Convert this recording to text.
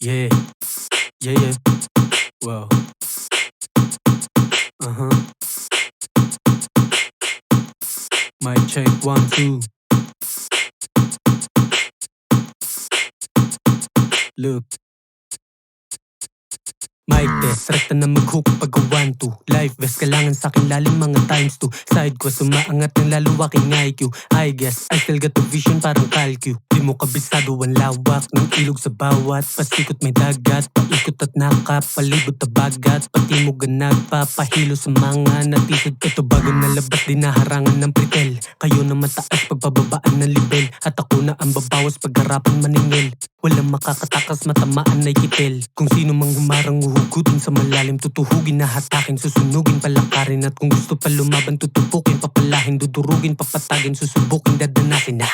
Yeah, yeah. Wow. Mic check 1, 2. Look. Mic test, rekta na mag-hook pag 1, 2. Live vest, kailangan sa'kin lalim mga times 2. Side quest, umaangat ng lalo aking IQ. I guess, I still got the vision parang calcu. Di mo kabisado ang lawak ng ilog sa bawat pasikot may dagat. Paikot at nakapalibot na bagat. Pati mo nagpapahilo sa mga natisod. Ito bago na labas, di naharangan ng pritel. Kayo na mataas pagpababaan ng level. At ako na ang babawas pagharapan maningil. Walang makakatakas, matamaan ay kitil. Kung sino mang humarang uhugutin sa malalim, tutuhugin na hatakin, susunugin, palakarin. At kung gusto pa lumaban, tutupukin, papalahin, dudurugin, papatagin, susubukin, dadanasin na.